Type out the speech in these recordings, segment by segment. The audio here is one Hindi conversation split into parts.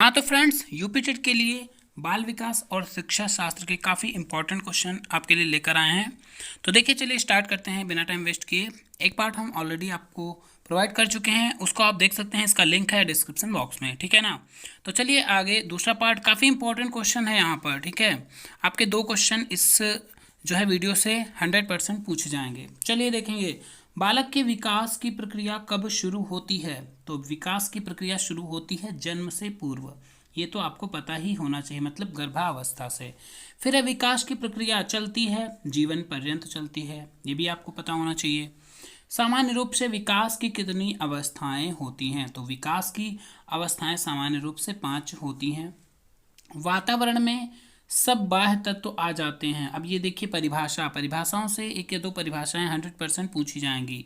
हाँ तो फ्रेंड्स, यूपी टेट के लिए बाल विकास और शिक्षा शास्त्र के काफ़ी इंपॉर्टेंट क्वेश्चन आपके लिए लेकर आए हैं। तो देखिए, चलिए स्टार्ट करते हैं बिना टाइम वेस्ट किए। एक पार्ट हम ऑलरेडी आपको प्रोवाइड कर चुके हैं, उसको आप देख सकते हैं, इसका लिंक है डिस्क्रिप्शन बॉक्स में, ठीक है ना। तो चलिए आगे, दूसरा पार्ट काफ़ी इंपॉर्टेंट क्वेश्चन है यहाँ पर, ठीक है। आपके 2 क्वेश्चन इस जो है वीडियो से 100% पूछे जाएंगे। चलिए देखेंगे, बालक के विकास की प्रक्रिया कब शुरू होती है। तो विकास की प्रक्रिया शुरू होती है जन्म से पूर्व, ये तो आपको पता ही होना चाहिए, मतलब गर्भावस्था से। फिर विकास की प्रक्रिया चलती है, जीवन पर्यंत चलती है, ये भी आपको पता होना चाहिए। सामान्य रूप से विकास की कितनी अवस्थाएं होती हैं। तो विकास की अवस्थाएं सामान्य रूप से 5 होती हैं। वातावरण में सब बाह्य तत्व आ जाते हैं। अब ये देखिए, परिभाषाओं से 1 या 2 परिभाषाएं 100% पूछी जाएंगी।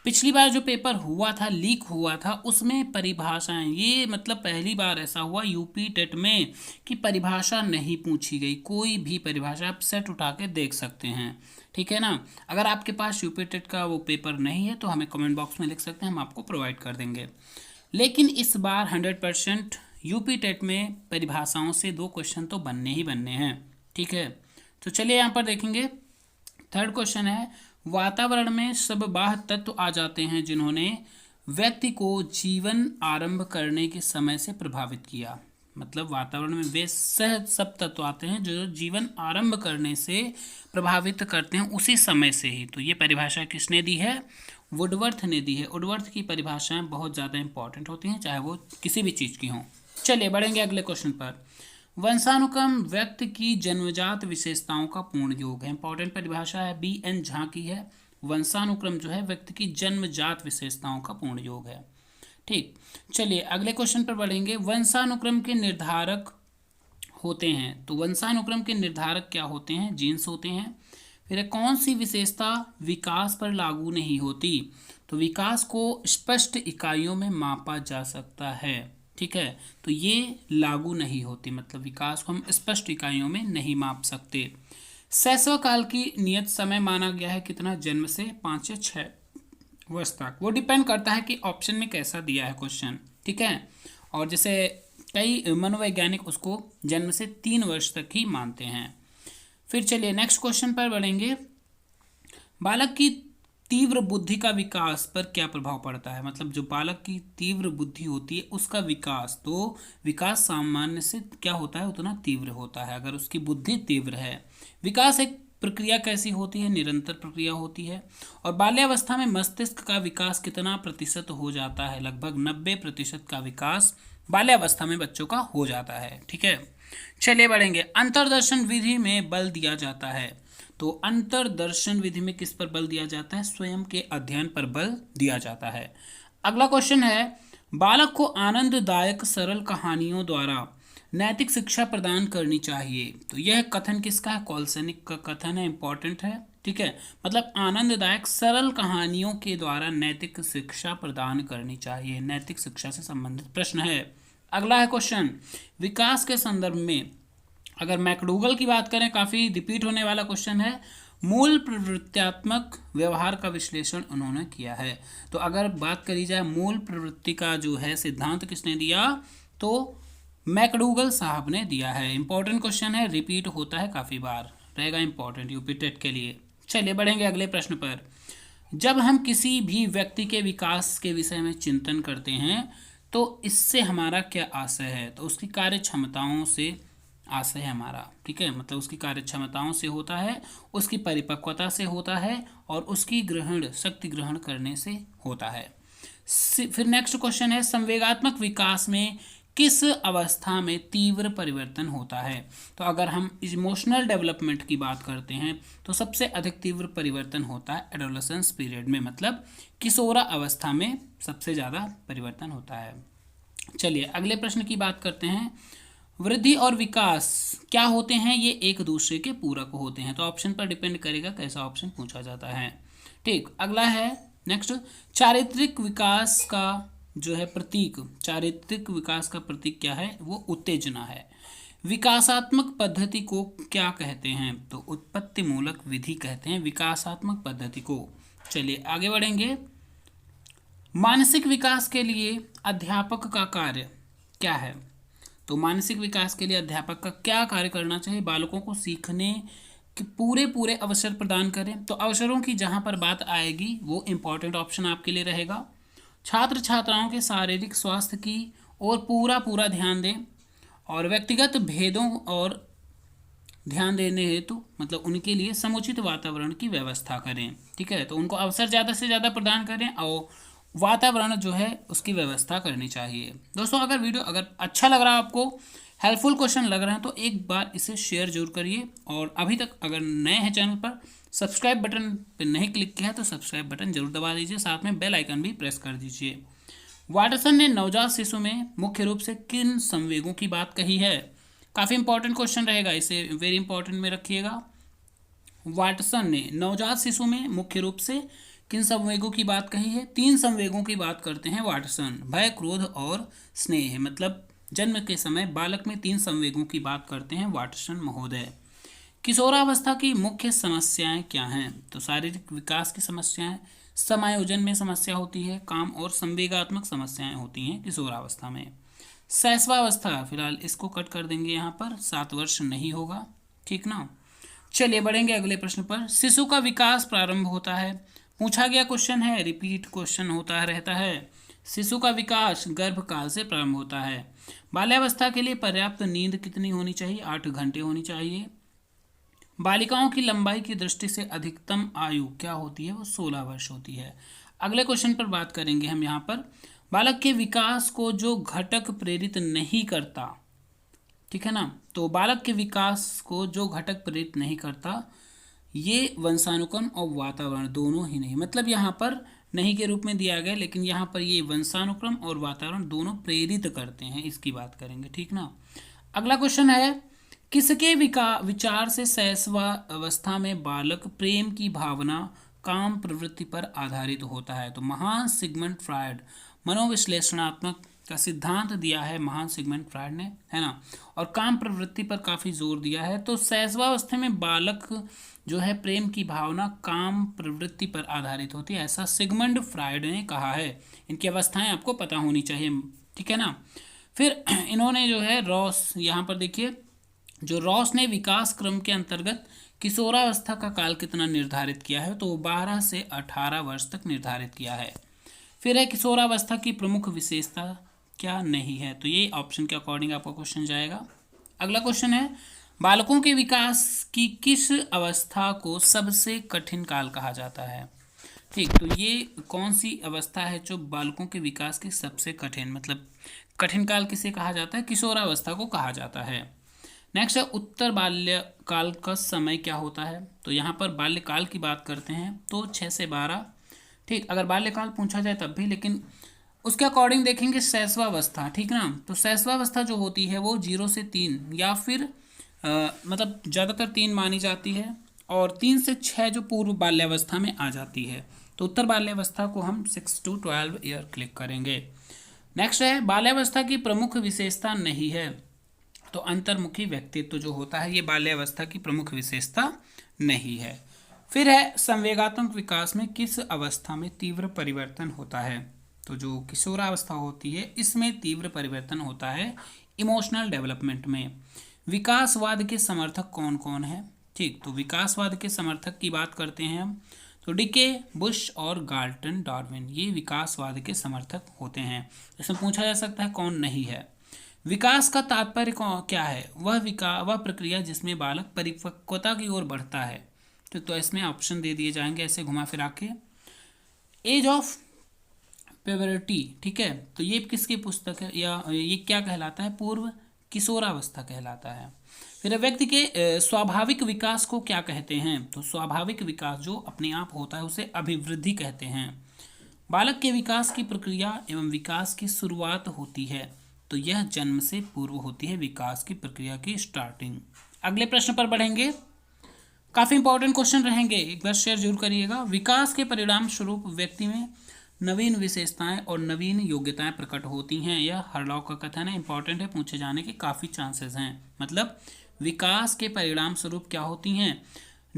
पिछली बार जो पेपर हुआ था, लीक हुआ था, उसमें परिभाषाएं, ये मतलब पहली बार ऐसा हुआ यूपी टेट में कि परिभाषा नहीं पूछी गई। कोई भी परिभाषा आप सेट उठा के देख सकते हैं, ठीक है ना। अगर आपके पास यूपी टेट का वो पेपर नहीं है तो हमें कमेंट बॉक्स में लिख सकते हैं, हम आपको प्रोवाइड कर देंगे। लेकिन इस बार 100% यूपी टेट में परिभाषाओं से 2 क्वेश्चन तो बनने ही बनने हैं, ठीक है। तो चलिए यहाँ पर देखेंगे, थर्ड क्वेश्चन है, वातावरण में सब बाह्य तत्व आ जाते हैं जिन्होंने व्यक्ति को जीवन आरंभ करने के समय से प्रभावित किया। मतलब वातावरण में वे सब तत्व आते हैं जो जीवन आरंभ करने से प्रभावित करते हैं उसी समय से ही। तो ये परिभाषा किसने दी है? वुडवर्थ ने दी है। वुडवर्थ की परिभाषाएं बहुत ज़्यादा इंपॉर्टेंट होती हैं, चाहे वो किसी भी चीज़ की हों। चलिए बढ़ेंगे अगले क्वेश्चन पर। वंशानुक्रम व्यक्ति की जन्मजात विशेषताओं का पूर्ण योग है। इंपॉर्टेंट परिभाषा है, BN झा की है। वंशानुक्रम जो है व्यक्ति की जन्मजात विशेषताओं का पूर्ण योग है, ठीक। चलिए अगले क्वेश्चन पर बढ़ेंगे। वंशानुक्रम के निर्धारक होते हैं। तो वंशानुक्रम के निर्धारक क्या होते हैं? जीन्स होते हैं। फिर कौन सी विशेषता विकास पर लागू नहीं होती? तो विकास को स्पष्ट इकाइयों में मापा जा सकता है, ठीक है। तो ये लागू नहीं होती, मतलब विकास को हम स्पष्ट इकाइयों में नहीं माप सकते। शैशव काल की नियत समय माना गया है कितना? जन्म से 5 या 6 वर्ष तक। वो डिपेंड करता है कि ऑप्शन में कैसा दिया है क्वेश्चन, ठीक है। और जैसे कई मनोवैज्ञानिक उसको जन्म से 3 वर्ष तक ही मानते हैं। फिर चलिए नेक्स्ट क्वेश्चन पर बढ़ेंगे। बालक की तीव्र बुद्धि का विकास पर क्या प्रभाव पड़ता है? मतलब जो बालक की तीव्र बुद्धि होती है उसका विकास, तो विकास सामान्य से क्या होता है? उतना तीव्र होता है अगर उसकी बुद्धि तीव्र है। विकास एक प्रक्रिया कैसी होती है? निरंतर प्रक्रिया होती है। और बाल्यावस्था में मस्तिष्क का विकास कितना प्रतिशत हो जाता है? लगभग 90% का विकास बाल्यावस्था में बच्चों का हो जाता है, ठीक है। चलिए बढ़ेंगे। अंतर्दर्शन विधि में बल दिया जाता है। तो अंतर्दर्शन विधि में किस पर बल दिया जाता है? स्वयं के अध्ययन पर बल दिया जाता है। अगला क्वेश्चन है, बालक को आनंददायक सरल कहानियों द्वारा नैतिक शिक्षा प्रदान करनी चाहिए। तो यह कथन किसका है? कॉलसनिक का कथन है, इंपॉर्टेंट है, ठीक है। मतलब आनंददायक सरल कहानियों के द्वारा नैतिक शिक्षा प्रदान करनी चाहिए। नैतिक शिक्षा से संबंधित प्रश्न है। अगला है क्वेश्चन, विकास के संदर्भ में अगर मैकडूगल की बात करें, काफ़ी रिपीट होने वाला क्वेश्चन है, मूल प्रवृत्त्यात्मक व्यवहार का विश्लेषण उन्होंने किया है। तो अगर बात करी जाए मूल प्रवृत्ति का जो है सिद्धांत किसने दिया? तो मैकडूगल साहब ने दिया है। इंपॉर्टेंट क्वेश्चन है, रिपीट होता है काफ़ी बार, रहेगा इंपॉर्टेंट यूपी टेट के लिए। चलिए बढ़ेंगे अगले प्रश्न पर। जब हम किसी भी व्यक्ति के विकास के विषय में चिंतन करते हैं तो इससे हमारा क्या आशय है? तो उसकी कार्य क्षमताओं से आशय है हमारा, ठीक है। मतलब उसकी कार्य क्षमताओं से होता है, उसकी परिपक्वता से होता है, और उसकी शक्ति ग्रहण करने से होता है। फिर नेक्स्ट क्वेश्चन है, संवेगात्मक विकास में किस अवस्था में तीव्र परिवर्तन होता है? तो अगर हम इमोशनल डेवलपमेंट की बात करते हैं तो सबसे अधिक तीव्र परिवर्तन होता है एडोलेसेंस पीरियड में, मतलब किशोरा अवस्था में सबसे ज़्यादा परिवर्तन होता है। चलिए अगले प्रश्न की बात करते हैं। वृद्धि और विकास क्या होते हैं? ये एक दूसरे के पूरक होते हैं। तो ऑप्शन पर डिपेंड करेगा कैसा ऑप्शन पूछा जाता है, ठीक। अगला है नेक्स्ट, चारित्रिक विकास का जो है प्रतीक, चारित्रिक विकास का प्रतीक क्या है? वो उत्तेजना है। विकासात्मक पद्धति को क्या कहते हैं? तो उत्पत्ति मूलक विधि कहते हैं विकासात्मक पद्धति को। चलिए आगे बढ़ेंगे। मानसिक विकास के लिए अध्यापक का कार्य क्या है? तो मानसिक विकास के लिए अध्यापक का क्या कार्य करना चाहिए? बालकों को सीखने के पूरे अवसर प्रदान करें। तो अवसरों की जहाँ पर बात आएगी वो इम्पोर्टेंट ऑप्शन आपके लिए रहेगा। छात्र छात्राओं के शारीरिक स्वास्थ्य की ओर पूरा ध्यान दें और व्यक्तिगत भेदों और ध्यान देने हेतु मतलब उनके लिए समुचित वातावरण की व्यवस्था करें। ठीक है, तो उनको अवसर ज़्यादा से ज़्यादा प्रदान करें और वातावरण जो है उसकी व्यवस्था करनी चाहिए। दोस्तों, अगर वीडियो अच्छा लग रहा है, आपको हेल्पफुल क्वेश्चन लग रहे हैं, तो एक बार इसे शेयर जरूर करिए। और अभी तक अगर नए हैं चैनल पर, सब्सक्राइब बटन पर नहीं क्लिक किया है तो सब्सक्राइब बटन जरूर दबा दीजिए, साथ में बेल आइकन भी प्रेस कर दीजिए। वाटसन ने नवजात शिशु में मुख्य रूप से किन संवेगों की बात कही है? काफ़ी इंपॉर्टेंट क्वेश्चन रहेगा, इसे वेरी इंपॉर्टेंट में रखिएगा। वाटसन ने नवजात शिशु में मुख्य रूप से किन संवेगों की बात कही है? 3 संवेगों की बात करते हैं वाटसन, भय, क्रोध और स्नेह। मतलब जन्म के समय बालक में 3 संवेगों की बात करते हैं वाटसन महोदय। किशोरावस्था की मुख्य समस्याएं क्या हैं? तो शारीरिक विकास की समस्याएं, समायोजन में समस्या होती है, काम और संवेगात्मक समस्याएं होती हैं किशोरावस्था में। शैशवावस्था, फिलहाल इसको कट कर देंगे, यहाँ पर 7 वर्ष नहीं होगा, ठीक ना। चलिए बढ़ेंगे अगले प्रश्न पर। शिशु का विकास प्रारंभ होता है, पूछा गया क्वेश्चन है, रिपीट क्वेश्चन होता रहता है। शिशु का विकास गर्भकाल से प्रारंभ होता है। बाल्यावस्था के लिए पर्याप्त नींद कितनी होनी चाहिए? 8 घंटे होनी चाहिए। बालिकाओं की लंबाई की दृष्टि से अधिकतम आयु क्या होती है? वो 16 वर्ष होती है। अगले क्वेश्चन पर बात करेंगे हम यहाँ पर। बालक के विकास को जो घटक प्रेरित नहीं करता, ठीक है ना, तो बालक के विकास को जो घटक प्रेरित नहीं करता, ये वंशानुक्रम और वातावरण दोनों ही नहीं, मतलब यहाँ पर नहीं के रूप में दिया गया, लेकिन यहाँ पर ये वंशानुक्रम और वातावरण दोनों प्रेरित करते हैं, इसकी बात करेंगे, ठीक ना। अगला क्वेश्चन है, किसके विचार से शैशवावस्था में बालक प्रेम की भावना काम प्रवृत्ति पर आधारित होता है? तो महान सिगमंड फ्रायड, मनोविश्लेषणात्मक का सिद्धांत दिया है महान सिगमंड फ्रायड ने, है ना, और काम प्रवृत्ति पर काफ़ी जोर दिया है। तो शैशवावस्था में बालक जो है प्रेम की भावना काम प्रवृत्ति पर आधारित होती है, ऐसा सिगमंड फ्रायड ने कहा है। इनकी अवस्थाएं आपको पता होनी चाहिए, ठीक है ना। फिर इन्होंने जो है रॉस, यहाँ पर देखिए, जो रॉस ने विकास क्रम के अंतर्गत किशोरावस्था का काल कितना निर्धारित किया है? तो 12 से 18 वर्ष तक निर्धारित किया है। फिर है किशोरावस्था की प्रमुख विशेषता क्या नहीं है? तो ये ऑप्शन के अकॉर्डिंग आपका क्वेश्चन जाएगा। अगला क्वेश्चन है, बालकों के विकास की किस अवस्था को सबसे कठिन काल कहा जाता है? ठीक, तो ये कौन सी अवस्था है जो बालकों के विकास की सबसे कठिन, मतलब कठिन काल किसे कहा जाता है? किशोरावस्था को कहा जाता है। नेक्स्ट है, उत्तर बाल्यकाल का समय क्या होता है? तो यहाँ पर बाल्यकाल की बात करते हैं तो 6 से 12, ठीक, अगर बाल्यकाल पूछा जाए तब भी, लेकिन उसके अकॉर्डिंग देखेंगे शैशवावस्था, ठीक ना। तो शैशवावस्था जो होती है वो 0 से 3 या फिर मतलब ज़्यादातर 3 मानी जाती है, और 3 से 6 जो पूर्व बाल्यावस्था में आ जाती है। तो उत्तर बाल्यावस्था को हम 6 to 12 ईयर क्लिक करेंगे। नेक्स्ट है, बाल्यावस्था की प्रमुख विशेषता नहीं है। तो अंतर्मुखी व्यक्तित्व जो होता है ये बाल्यावस्था की प्रमुख विशेषता नहीं है। फिर है, संवेगात्मक विकास में किस अवस्था में तीव्र परिवर्तन होता है? तो जो किशोरावस्था होती है इसमें तीव्र परिवर्तन होता है इमोशनल डेवलपमेंट में। विकासवाद के समर्थक कौन कौन है? ठीक, तो विकासवाद के समर्थक की बात करते हैं हम, तो डीके, बुश और गाल्टन डार्विन, ये विकासवाद के समर्थक होते हैं। इसमें पूछा जा सकता है कौन नहीं है। विकास का तात्पर्य क्या है? वह प्रक्रिया जिसमें बालक परिपक्वता की ओर बढ़ता है। तो इसमें ऑप्शन दे दिए जाएंगे ऐसे घुमा फिरा के। एज ऑफ प्यूबर्टी, ठीक है, तो ये किसकी पुस्तक है या ये क्या कहलाता है? पूर्व किशोरावस्था कहलाता है। फिर व्यक्ति के स्वाभाविक विकास को क्या कहते हैं? तो स्वाभाविक विकास जो अपने आप होता है उसे अभिवृद्धि कहते हैं। बालक के विकास की प्रक्रिया एवं विकास की शुरुआत होती है, तो यह जन्म से पूर्व होती है विकास की प्रक्रिया की स्टार्टिंग। अगले प्रश्न पर बढ़ेंगे, काफ़ी इंपॉर्टेंट क्वेश्चन रहेंगे, एक बार शेयर जरूर करिएगा। विकास के परिणाम स्वरूप व्यक्ति में नवीन विशेषताएं और नवीन योग्यताएं प्रकट होती हैं, यह हरलॉ का कथन है, इंपॉर्टेंट है, पूछे जाने के काफ़ी चांसेस हैं। मतलब विकास के परिणाम स्वरूप क्या होती हैं?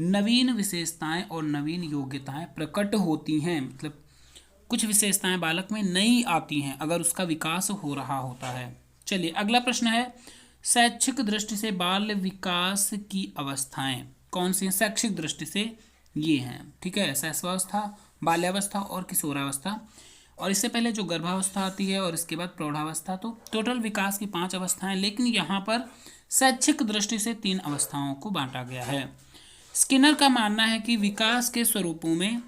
नवीन विशेषताएं और नवीन योग्यताएं प्रकट होती हैं, मतलब कुछ विशेषताएं बालक में नई आती हैं अगर उसका विकास हो रहा होता है। चलिए अगला प्रश्न है, शैक्षिक दृष्टि से बाल विकास की अवस्थाएं कौन सी हैं? शैक्षिक दृष्टि से ये हैं, ठीक है, शैशवावस्था, बाल्यावस्था और किशोरावस्था, और इससे पहले जो गर्भावस्था आती है और इसके बाद प्रौढ़ावस्था। तो टोटल विकास की 5 अवस्थाएं, लेकिन यहाँ पर शैक्षिक दृष्टि से 3 अवस्थाओं को बांटा गया है। स्किनर का मानना है कि विकास के स्वरूपों में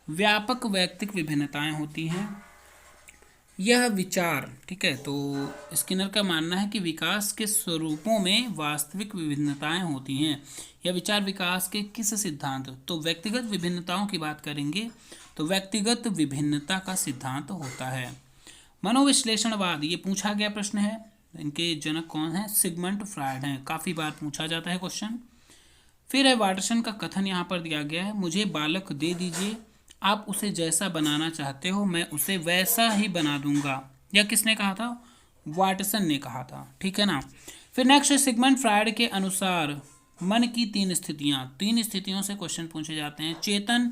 व्यापक वैयक्तिक विभिन्नताएं होती हैं। यह विचार, ठीक है, तो स्किनर का मानना है कि विकास के स्वरूपों में वास्तविक विभिन्नताएं होती हैं। यह विचार विकास के किस सिद्धांत, तो व्यक्तिगत विभिन्नताओं की बात करेंगे तो व्यक्तिगत विभिन्नता का सिद्धांत होता है। मनोविश्लेषणवाद, ये पूछा गया प्रश्न है, इनके जनक कौन है? सिगमंड फ्रायड हैं, काफ़ी बार पूछा जाता है क्वेश्चन। फिर है वाटसन का कथन यहाँ पर दिया गया है, मुझे बालक दे दीजिए, आप उसे जैसा बनाना चाहते हो मैं उसे वैसा ही बना दूंगा। यह किसने कहा था? वाटसन ने कहा था, ठीक है ना। फिर नेक्स्ट, सिगमंड फ्रायड के अनुसार मन की 3 स्थितियां, 3 स्थितियों से क्वेश्चन पूछे जाते हैं, चेतन,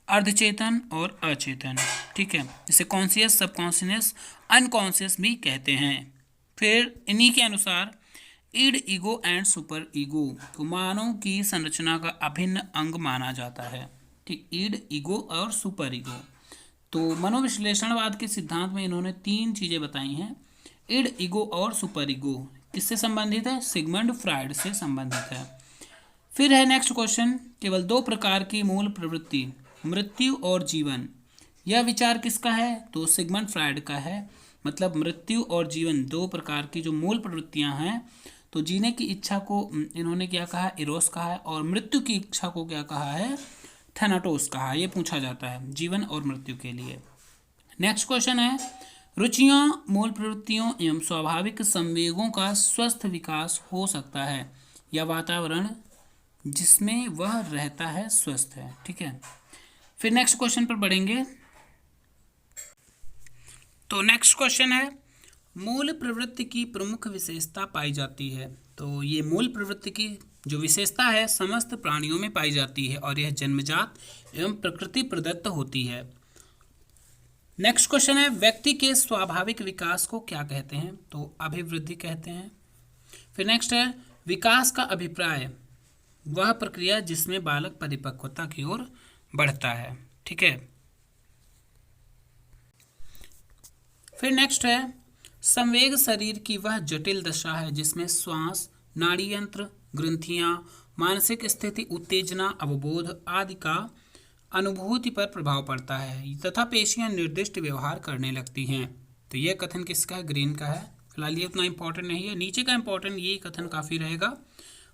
अर्धचेतन और अचेतन, ठीक है, इसे कॉन्शियस, सबकॉन्शियस, अनकॉन्शियस भी कहते हैं। फिर इन्हीं के अनुसार ईड, ईगो एंड सुपर ईगो को मानव की संरचना का अभिन्न अंग माना जाता है, ठीक, ईड, ईगो और सुपर ईगो। तो मनोविश्लेषणवाद के सिद्धांत में इन्होंने 3 चीज़ें बताई हैं, ईड, ईगो और सुपर ईगो। किससे संबंधित है? सिगमंड फ्रायड से संबंधित है। फिर है नेक्स्ट क्वेश्चन, केवल 2 प्रकार की मूल प्रवृत्ति, मृत्यु और जीवन, यह विचार किसका है? तो सिगमंड फ्रायड का है। मतलब मृत्यु और जीवन 2 प्रकार की जो मूल प्रवृत्तियां हैं, तो जीने की इच्छा को इन्होंने क्या कहा? इरोस कहा है, और मृत्यु की इच्छा को क्या कहा है? थैनाटोस कहा। ये पूछा जाता है जीवन और मृत्यु के लिए। नेक्स्ट क्वेश्चन है, रुचियां मूल प्रवृत्तियों एवं स्वाभाविक संवेगों का स्वस्थ विकास हो सकता है या वातावरण जिसमें वह रहता है स्वस्थ है, ठीक है। फिर नेक्स्ट क्वेश्चन पर बढ़ेंगे। तो नेक्स्ट क्वेश्चन है, मूल प्रवृत्ति की प्रमुख विशेषता पाई जाती है। तो ये मूल प्रवृत्ति की जो विशेषता है समस्त प्राणियों में पाई जाती है और यह जन्मजात एवं प्रकृति प्रदत्त होती है। नेक्स्ट क्वेश्चन है, व्यक्ति के स्वाभाविक विकास को क्या कहते हैं? तो अभिवृद्धि कहते हैं। फिर नेक्स्ट है, विकास का अभिप्राय वह प्रक्रिया जिसमें बालक परिपक्वता की ओर बढ़ता है, ठीक है। फिर नेक्स्ट है, संवेग शरीर की वह जटिल दशा है जिसमें श्वास, नाड़ी यंत्र, ग्रंथियां, मानसिक स्थिति, उत्तेजना, अवबोध आदि का अनुभूति पर प्रभाव पड़ता है तथा पेशियां निर्दिष्ट व्यवहार करने लगती हैं। तो यह कथन किसका है? ग्रीन का है। फिलहाल ये उतना इंपॉर्टेंट नहीं है, नीचे का इंपॉर्टेंट ये कथन काफ़ी रहेगा।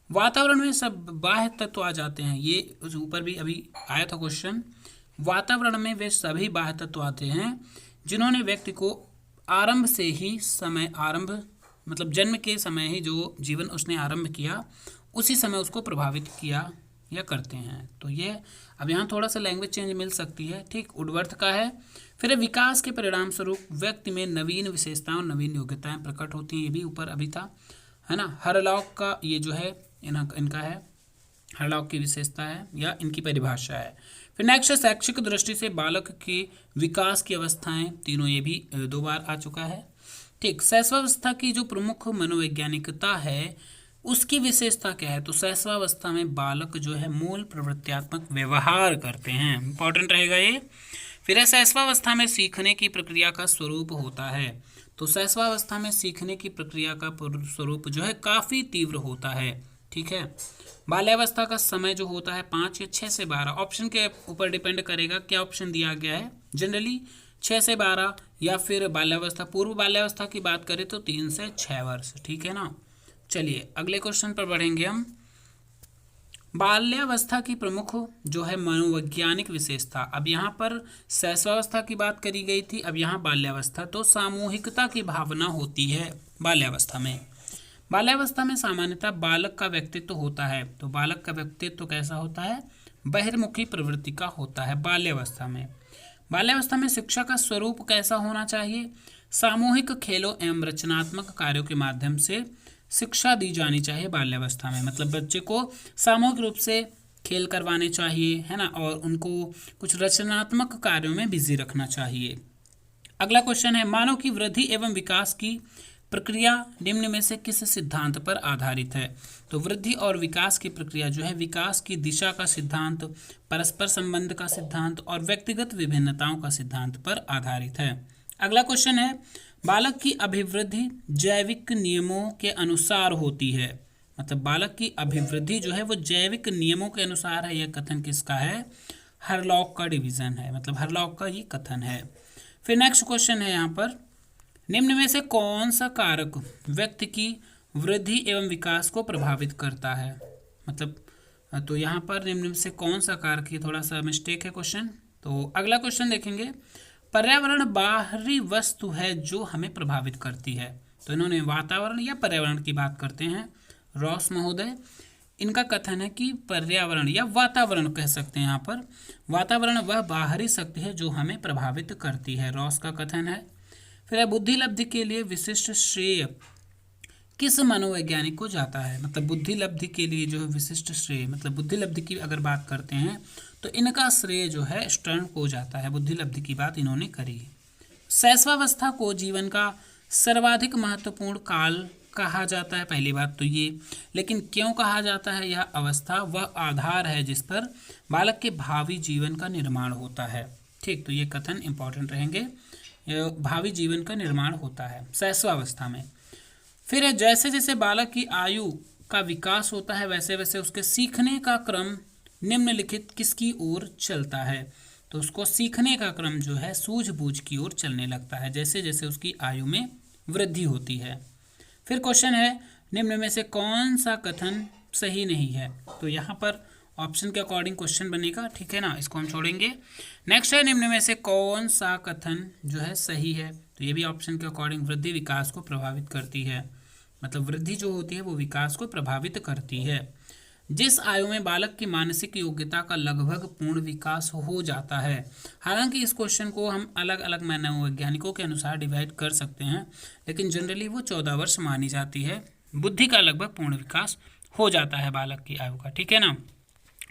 वातावरण में सब बाह्य तत्व आ जाते हैं, ये ऊपर भी अभी आया था क्वेश्चन। वातावरण में वे सभी बाह्य तत्व आते हैं जिन्होंने व्यक्ति को आरंभ से ही मतलब जन्म के समय ही जो जीवन उसने आरंभ किया उसी समय उसको प्रभावित किया या करते हैं। तो ये अब यहाँ थोड़ा सा लैंग्वेज चेंज मिल सकती है, ठीक, वुडवर्थ का है। फिर विकास के परिणाम स्वरूप व्यक्ति में नवीन विशेषताएं और नवीन योग्यताएं प्रकट होती हैं, ये भी ऊपर अभी था, है ना। हरलॉक का ये जो है इनका है, हरलॉक की विशेषता है या इनकी परिभाषा है। फिर नेक्स्ट, शैक्षिक दृष्टि से बालक के विकास की अवस्थाएं, तीनों ये भी 2 बार आ चुका है, ठीक। शैशवावस्था की जो प्रमुख मनोवैज्ञानिकता है उसकी विशेषता क्या है? तो शैशवावस्था में बालक जो है मूल प्रवृत्त्यात्मक व्यवहार करते हैं, इंपॉर्टेंट रहेगा ये। फिर शैशवावस्था में सीखने की प्रक्रिया का स्वरूप होता है। तो शैशवावस्था में सीखने की प्रक्रिया का स्वरूप जो है काफ़ी तीव्र होता है, ठीक है। बाल्यावस्था का समय जो होता है 5 या 6 से 12, ऑप्शन के ऊपर डिपेंड करेगा क्या ऑप्शन दिया गया है। जनरली 6 से 12 या फिर बाल्यावस्था, पूर्व बाल्यावस्था की बात करें तो 3 से 6 वर्ष, ठीक है ना। चलिए अगले क्वेश्चन पर बढ़ेंगे हम। बाल्यावस्था की प्रमुख जो है मनोवैज्ञानिक विशेषता, अब यहाँ पर शैशवावस्था की बात करी गई थी, अब यहाँ बाल्यावस्था। तो सामूहिकता की भावना होती है बाल्यावस्था में। बाल्यावस्था में सामान्यतः बालक का व्यक्तित्व होता है। तो बालक का व्यक्तित्व कैसा होता है? बहिर्मुखी प्रवृत्ति का होता है बाल्यावस्था में। बाल्यावस्था में शिक्षा का स्वरूप कैसा होना चाहिए? सामूहिक खेलों एवं रचनात्मक कार्यों के माध्यम से शिक्षा दी जानी चाहिए बाल्यावस्था में। मतलब बच्चे को सामूहिक रूप से खेल करवाने चाहिए, है ना, और उनको कुछ रचनात्मक कार्यों में बिजी रखना चाहिए। अगला क्वेश्चन है, मानव की वृद्धि एवं विकास की प्रक्रिया निम्न में से किस सिद्धांत पर आधारित है? तो वृद्धि और विकास की प्रक्रिया जो है विकास की दिशा का सिद्धांत, परस्पर संबंध का सिद्धांत और व्यक्तिगत विभिन्नताओं का सिद्धांत पर आधारित है। अगला क्वेश्चन है, बालक की अभिवृद्धि जैविक नियमों के अनुसार होती है। मतलब बालक की अभिवृद्धि जो है वो जैविक नियमों के अनुसार है। यह कथन किसका है? हरलॉक का डिवीजन है, मतलब हरलॉक का ये कथन है। फिर नेक्स्ट क्वेश्चन है यहाँ पर, निम्न में से कौन सा कारक व्यक्ति की वृद्धि एवं विकास को प्रभावित करता है? मतलब तो यहाँ पर निम्न में से कौन सा कारक, ये थोड़ा सा मिस्टेक है क्वेश्चन। तो अगला क्वेश्चन देखेंगे, पर्यावरण बाहरी वस्तु है जो हमें प्रभावित करती है। तो इन्होंने वातावरण या पर्यावरण की बात करते हैं, रॉस महोदय। इनका कथन है कि पर्यावरण या वातावरण कह सकते हैं यहाँ पर, वातावरण वह बाहरी शक्ति है जो हमें प्रभावित करती है, रॉस का कथन है। फिर बुद्धि लब्धि के लिए विशिष्ट श्रेय किस मनोवैज्ञानिक को जाता है? मतलब बुद्धि लब्धि के लिए जो है विशिष्ट श्रेय, मतलब बुद्धि लब्धि की अगर बात करते हैं तो इनका श्रेय जो है स्टर्न को जाता है। बुद्धि लब्धि की बात इन्होंने करी। शैशवावस्था को जीवन का सर्वाधिक महत्वपूर्ण काल कहा जाता है, पहली बात तो ये। लेकिन क्यों कहा जाता है? यह अवस्था वह आधार है जिस पर बालक के भावी जीवन का निर्माण होता है। ठीक, तो ये कथन इंपॉर्टेंट रहेंगे, भावी जीवन का निर्माण होता है शैशवावस्था में। फिर जैसे जैसे बालक की आयु का विकास होता है वैसे वैसे उसके सीखने का क्रम निम्नलिखित किसकी ओर चलता है? तो उसको सीखने का क्रम जो है सूझबूझ की ओर चलने लगता है जैसे जैसे उसकी आयु में वृद्धि होती है। फिर क्वेश्चन है, निम्न में से कौन सा कथन सही नहीं है? तो यहाँ पर ऑप्शन के अकॉर्डिंग क्वेश्चन बनेगा, ठीक है ना, इसको हम छोड़ेंगे। नेक्स्ट है, निम्न में से कौन सा कथन जो है सही है? तो ये भी ऑप्शन के अकॉर्डिंग वृद्धि विकास को प्रभावित करती है। मतलब वृद्धि जो होती है वो विकास को प्रभावित करती है। जिस आयु में बालक की मानसिक योग्यता का लगभग पूर्ण विकास हो जाता है। हालांकि इस क्वेश्चन को हम अलग अलग मनोवैज्ञानिकों के अनुसार डिवाइड कर सकते हैं, लेकिन जनरली वो 14 वर्ष मानी जाती है। बुद्धि का लगभग पूर्ण विकास हो जाता है बालक की आयु का, ठीक है ना।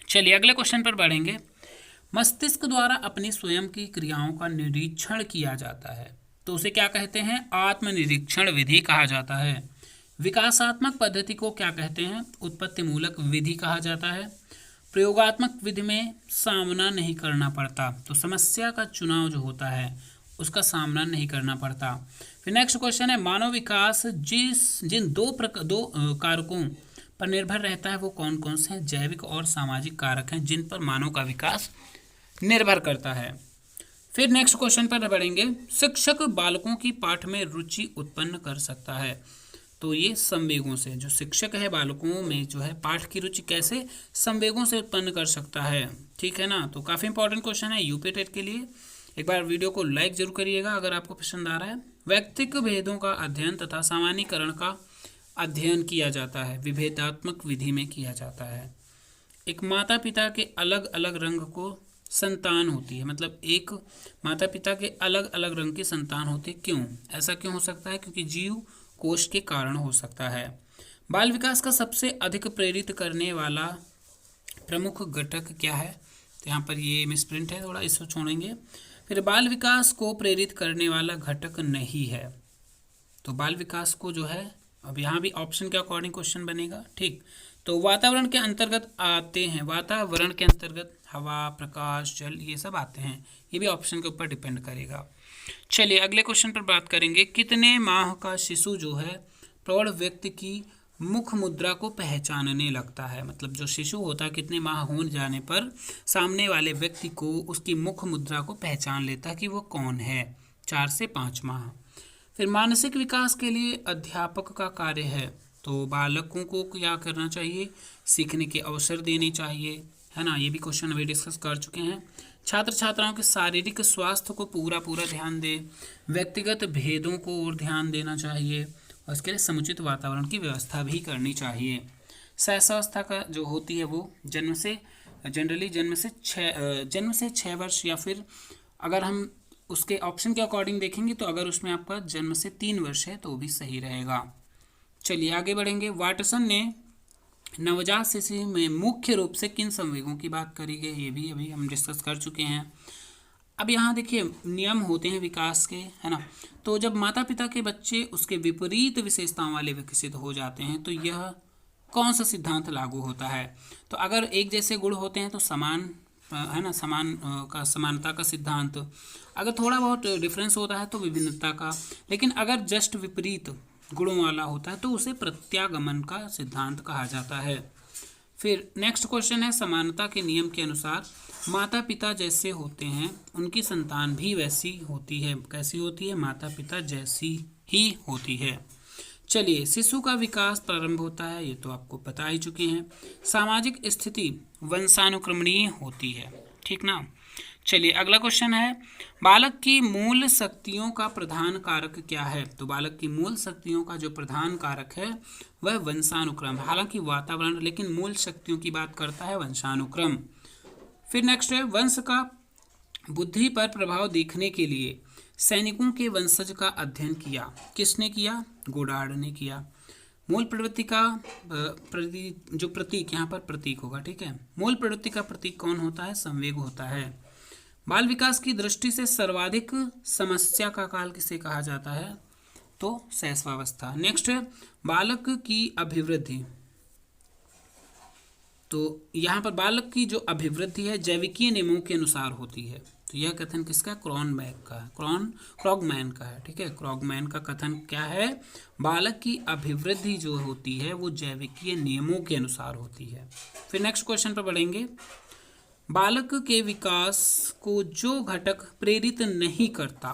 चलिए अगले क्वेश्चन पर बढ़ेंगे। मस्तिष्क द्वारा अपनी स्वयं की क्रियाओं का निरीक्षण किया जाता है, तो उसे क्या कहते हैं? आत्मनिरीक्षण विधि कहा जाता है। विकासात्मक पद्धति को क्या कहते हैं? उत्पत्ति मूलक विधि कहा जाता है। प्रयोगात्मक विधि में सामना नहीं करना पड़ता, तो समस्या का चुनाव जो होता है उसका सामना नहीं करना पड़ता। फिर नेक्स्ट क्वेश्चन है, मानव विकास जिन दो कारकों पर निर्भर रहता है वो कौन कौन से हैं? जैविक और सामाजिक कारक हैं जिन पर मानव का विकास निर्भर करता है। फिर नेक्स्ट क्वेश्चन पर बढ़ेंगे, शिक्षक बालकों की पाठ में रुचि उत्पन्न कर सकता है, तो ये संवेगों से, जो शिक्षक है बालकों में जो है पाठ की रुचि कैसे? संवेगों से उत्पन्न कर सकता है, ठीक है ना। तो काफ़ी इंपॉर्टेंट क्वेश्चन है यूपी टेट के लिए। एक बार वीडियो को लाइक जरूर करिएगा अगर आपको पसंद आ रहा है। व्यक्तिगत भेदों का अध्ययन तथा सामान्यीकरण का अध्ययन किया जाता है, विभेदात्मक विधि में किया जाता है। एक माता पिता के अलग अलग रंग को संतान होती है, मतलब एक माता पिता के अलग अलग रंग की संतान होती है। क्यों ऐसा क्यों हो सकता है? क्योंकि जीव कोष के कारण हो सकता है। बाल विकास का सबसे अधिक प्रेरित करने वाला प्रमुख घटक क्या है? तो यहाँ पर ये मिसप्रिंट है थोड़ा, इसको छोड़ेंगे। फिर बाल विकास को प्रेरित करने वाला घटक नहीं है, तो बाल विकास को जो है, अब यहाँ भी ऑप्शन के अकॉर्डिंग क्वेश्चन बनेगा, ठीक। तो वातावरण के अंतर्गत आते हैं, वातावरण के अंतर्गत हवा, प्रकाश, जल, ये सब आते हैं। ये भी ऑप्शन के ऊपर डिपेंड करेगा। चलिए अगले क्वेश्चन पर बात करेंगे। कितने माह का शिशु जो है प्रौढ़ व्यक्ति की मुख मुद्रा को पहचानने लगता है? मतलब जो शिशु होता है कितने माह हो जाने पर सामने वाले व्यक्ति को उसकी मुख मुद्रा को पहचान लेता है कि वो कौन है? 4 से 5 माह। फिर मानसिक विकास के लिए अध्यापक का कार्य है, तो बालकों को क्या करना चाहिए? सीखने के अवसर देने चाहिए, है ना। ये भी क्वेश्चन अभी डिस्कस कर चुके हैं। छात्र छात्राओं के शारीरिक स्वास्थ्य को पूरा ध्यान दे, व्यक्तिगत भेदों को और ध्यान देना चाहिए, और इसके लिए समुचित वातावरण की व्यवस्था भी करनी चाहिए। शैशवावस्था का जो होती है वो जन्म से जनरली जन्म से 6 वर्ष, या फिर अगर हम उसके ऑप्शन के अकॉर्डिंग देखेंगे तो अगर उसमें आपका जन्म से 3 वर्ष है तो भी सही रहेगा। चलिए आगे बढ़ेंगे। वाटसन ने नवजात शिशु में मुख्य रूप से किन संवेगों की बात करी गई, ये भी अभी हम डिस्कस कर चुके हैं। अब यहाँ देखिए नियम होते हैं विकास के, है ना। तो जब माता पिता के बच्चे उसके विपरीत विशेषताओं वाले विकसित हो जाते हैं तो यह कौन सा सिद्धांत लागू होता है। तो अगर एक जैसे गुण होते हैं तो समान, है ना, समानता का सिद्धांत। अगर थोड़ा बहुत डिफरेंस होता है तो विभिन्नता का। लेकिन अगर जस्ट विपरीत गुणों वाला होता है तो उसे प्रत्यागमन का सिद्धांत कहा जाता है। फिर नेक्स्ट क्वेश्चन है, समानता के नियम के अनुसार माता पिता जैसे होते हैं उनकी संतान भी वैसी होती है। कैसी होती है? माता पिता जैसी ही होती है। चलिए, शिशु का विकास प्रारंभ होता है, ये तो आपको बता ही चुके हैं। सामाजिक स्थिति वंशानुक्रमणीय होती है, ठीक ना। चलिए अगला क्वेश्चन है, बालक की मूल शक्तियों का प्रधान कारक क्या है। तो बालक की मूल शक्तियों का जो प्रधान कारक है वह वंशानुक्रम, हालांकि वातावरण, लेकिन मूल शक्तियों की बात करता है वंशानुक्रम। फिर नेक्स्ट है, वंश का बुद्धि पर प्रभाव देखने के लिए सैनिकों के वंशज का अध्ययन किया। किसने किया? गोडार्ड ने किया। मूल प्रवृत्ति का जो प्रतीक, यहाँ पर प्रतीक होगा, ठीक है। मूल प्रवृत्ति का प्रतीक कौन होता है? संवेग होता है। बाल विकास की दृष्टि से सर्वाधिक समस्या का काल किसे कहा जाता है? तो शैशवावस्था। नेक्स्ट है, बालक की अभिवृद्धि। तो यहाँ पर बालक की जो अभिवृद्धि है जैविकीय नियमों के अनुसार होती है। तो यह कथन किसका? क्रॉनबैक का है, क्रॉगमैन का है, ठीक है। क्रॉगमैन का कथन क्या है? बालक की अभिवृद्धि जो होती है वो जैविकीय नियमों के अनुसार होती है। फिर नेक्स्ट क्वेश्चन पर बढ़ेंगे, बालक के विकास को जो घटक प्रेरित नहीं करता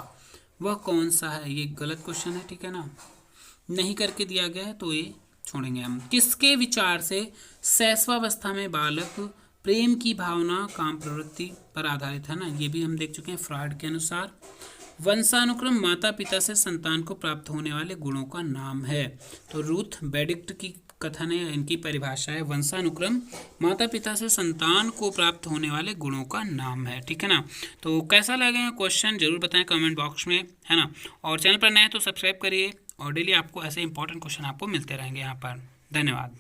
वह कौन सा है? ये गलत क्वेश्चन है, ठीक है ना, नहीं करके दिया गया है तो ये छोड़ेंगे हम। किसके विचार से शैशवावस्था में बालक प्रेम की भावना काम प्रवृत्ति पर आधारित है ना, ये भी हम देख चुके हैं फ्रॉइड के अनुसार। वंशानुक्रम माता पिता से संतान को प्राप्त होने वाले गुणों का नाम है। तो रूथ बेडिक्ट की कथन है, इनकी परिभाषा है, वंशानुक्रम माता पिता से संतान को प्राप्त होने वाले गुणों का नाम है, ठीक है ना। तो कैसा लगे क्वेश्चन जरूर बताएं कमेंट बॉक्स में, है ना। और चैनल पर नए हैं तो सब्सक्राइब करिए और डेली आपको ऐसे इंपॉर्टेंट क्वेश्चन आपको मिलते रहेंगे यहाँ पर। धन्यवाद।